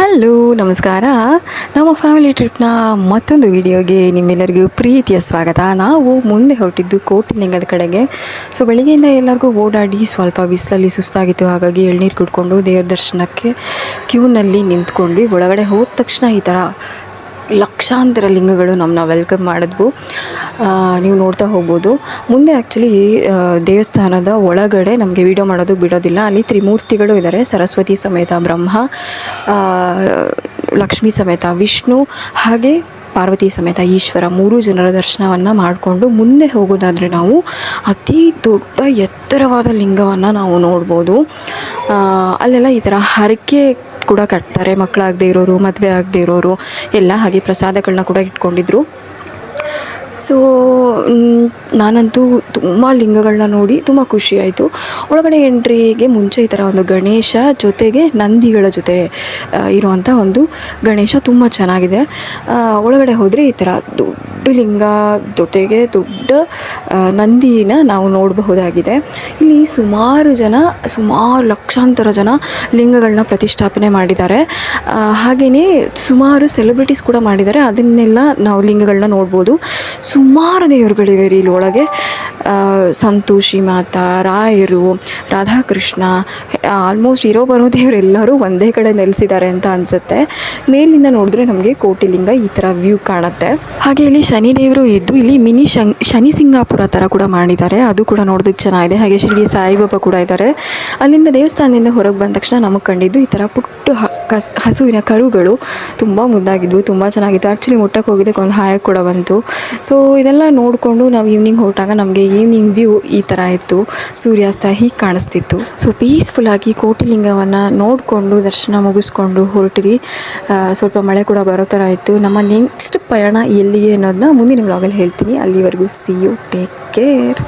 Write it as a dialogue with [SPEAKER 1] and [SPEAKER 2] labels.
[SPEAKER 1] Hello ನಮಸ್ಕಾರ. ನಮ್ಮ family ಟ್ರಿಪ್ನ ಮತ್ತೊಂದು ವಿಡಿಯೋಗೆ ನಿಮ್ಮೆಲ್ಲರಿಗೂ ಪ್ರೀತಿಯ ಸ್ವಾಗತ. ನಾವು ಮುಂದೆ ಹೊರಟಿದ್ದು ಕೋಟಿಲಿಂಗದ ಕಡೆಗೆ. ಸೊ ಬೆಳಿಗ್ಗೆಯಿಂದ ಎಲ್ಲರಿಗೂ ಓಡಾಡಿ ಸ್ವಲ್ಪ ಬಿಸಿಲಲ್ಲಿ ಸುಸ್ತಾಗಿತ್ತು. ಹಾಗಾಗಿ ಎಳ್ನೀರು ಕುಡ್ಕೊಂಡು ದೇವ್ರ ದರ್ಶನಕ್ಕೆ ಕ್ಯೂನಲ್ಲಿ ನಿಂತ್ಕೊಂಡ್ವಿ. ಒಳಗಡೆ ಹೋದ ತಕ್ಷಣ ಈ ಥರ ಲಕ್ಷಾಂತರ ಲಿಂಗಗಳು ನಮ್ಮನ್ನ ವೆಲ್ಕಮ್ ಮಾಡಿದ್ವು. ನೀವು ನೋಡ್ತಾ ಹೋಗ್ಬೋದು. ಮುಂದೆ ಆ್ಯಕ್ಚುಲಿ ದೇವಸ್ಥಾನದ ಒಳಗಡೆ ನಮಗೆ ವಿಡಿಯೋ ಮಾಡೋದು ಬಿಡೋದಿಲ್ಲ. ಅಲ್ಲಿ ತ್ರಿಮೂರ್ತಿಗಳು ಇದ್ದಾರೆ. ಸರಸ್ವತಿ ಸಮೇತ ಬ್ರಹ್ಮ, ಲಕ್ಷ್ಮೀ ಸಮೇತ ವಿಷ್ಣು, ಹಾಗೆ ಪಾರ್ವತಿ ಸಮೇತ ಈಶ್ವರ, 3 ಜನರ ದರ್ಶನವನ್ನು ಮಾಡಿಕೊಂಡು ಮುಂದೆ ಹೋಗೋದಾದರೆ ನಾವು ಅತಿ ದೊಡ್ಡ ಎತ್ತರವಾದ ಲಿಂಗವನ್ನು ನಾವು ನೋಡ್ಬೋದು. ಅಲ್ಲೆಲ್ಲ ಈ ಥರ ಹರಕೆ ಕೂಡ ಕಟ್ತಾರೆ. ಮಕ್ಕಳಾಗದೇ ಇರೋರು, ಮದುವೆ ಆಗದೇ ಇರೋರು ಎಲ್ಲ. ಹಾಗೆ ಪ್ರಸಾದಗಳನ್ನ ಕೂಡ ಇಟ್ಕೊಂಡಿದ್ರು. ಸೊ ನಾನಂತೂ ತುಂಬ ಲಿಂಗಗಳನ್ನ ನೋಡಿ ತುಂಬ ಖುಷಿಯಾಯಿತು. ಒಳಗಡೆ ಎಂಟ್ರಿಗೆ ಮುಂಚೆ ಈ ಥರ ಒಂದು ಗಣೇಶ ಜೊತೆಗೆ ನಂದಿಗಳ ಜೊತೆ ಇರುವಂಥ ಒಂದು ಗಣೇಶ ತುಂಬ ಚೆನ್ನಾಗಿದೆ. ಒಳಗಡೆ ಹೋದರೆ ಈ ಥರ ದೊಡ್ಡ ಲಿಂಗ ಜೊತೆಗೆ ದೊಡ್ಡ ನಂದಿನ ನಾವು ನೋಡಬಹುದಾಗಿದೆ. ಇಲ್ಲಿ ಸುಮಾರು ಲಕ್ಷಾಂತರ ಜನ ಲಿಂಗಗಳನ್ನ ಪ್ರತಿಷ್ಠಾಪನೆ ಮಾಡಿದ್ದಾರೆ. ಹಾಗೆಯೇ ಸುಮಾರು ಸೆಲೆಬ್ರಿಟೀಸ್ ಕೂಡ ಮಾಡಿದ್ದಾರೆ. ಅದನ್ನೆಲ್ಲ ನಾವು ಲಿಂಗಗಳನ್ನ ನೋಡ್ಬೋದು. ಸುಮಾರು ದೇವರುಗಳಿವೆ ಇಲ್ಲಿ ಒಳಗೆ. ಸಂತೋಷಿ ಮಾತಾ, ರಾಯರು, ರಾಧಾಕೃಷ್ಣ, ಆಲ್ಮೋಸ್ಟ್ ಬರೋ ದೇವರೆಲ್ಲರೂ ಒಂದೇ ಕಡೆ ನೆಲೆಸಿದ್ದಾರೆ ಅಂತ ಅನಿಸುತ್ತೆ. ಮೇಲಿಂದ ನೋಡಿದ್ರೆ ನಮಗೆ ಕೋಟಿಲಿಂಗ ಈ ಥರ ವ್ಯೂ ಕಾಣುತ್ತೆ. ಹಾಗೆ ಇಲ್ಲಿ ಶನಿದೇವರು ಇದ್ದು ಇಲ್ಲಿ ಮಿನಿ ಶನಿ ಸಿಂಗಾಪುರ ಥರ ಕೂಡ ಮಾಡಿದ್ದಾರೆ. ಅದು ಕೂಡ ನೋಡೋದಕ್ಕೆ ಚೆನ್ನಾಗಿದೆ. ಹಾಗೆ ಶ್ರೀ ಸಾಯಿಬಾಬಾ ಕೂಡ ಇದ್ದಾರೆ. ಅಲ್ಲಿಂದ ದೇವಸ್ಥಾನದಿಂದ ಹೊರಗೆ ಬಂದ ತಕ್ಷಣ ನಮಗೆ ಕಂಡಿದ್ದು ಈ ಥರ ಪುಟ್ಟ ಹಸುವಿನ ಕರುಗಳು ತುಂಬ ಮುದ್ದಾಗಿದ್ವು, ತುಂಬ ಚೆನ್ನಾಗಿತ್ತು. ಆ್ಯಕ್ಚುಲಿ ಮುಟ್ಟಕ್ಕೆ ಹೋಗಿದ್ದಕ್ಕೆ ಒಂದು ಹಾಯ ಕೂಡ ಬಂತು. ಸೊ ಇದೆಲ್ಲ ನೋಡಿಕೊಂಡು ನಾವು ಈವ್ನಿಂಗ್ ಹೊರಟಾಗ ನಮಗೆ ಈವ್ನಿಂಗ್ ವ್ಯೂ ಈ ಥರ ಇತ್ತು. ಸೂರ್ಯಾಸ್ತ ಹೀಗೆ ಕಾಣಿಸ್ತಿತ್ತು. ಸೊ ಪೀಸ್ಫುಲ್ಲಾಗಿ ಕೋಟಿಲಿಂಗವನ್ನು ನೋಡಿಕೊಂಡು ದರ್ಶನ ಮುಗಿಸ್ಕೊಂಡು ಹೊರಟಿದ್ವಿ. ಸ್ವಲ್ಪ ಮಳೆ ಕೂಡ ಬರೋ ಥರ ಇತ್ತು. ನಮ್ಮ ನೆಕ್ಸ್ಟ್ ಪಯಣ ಎಲ್ಲಿಗೆ ಅನ್ನೋದನ್ನ ಮುಂದಿನ ವ್ಲಾಗಲ್ಲಿ ಹೇಳ್ತೀನಿ. ಅಲ್ಲಿವರೆಗೂ ಸಿ ಯು, ಟೇಕ್ ಕೇರ್.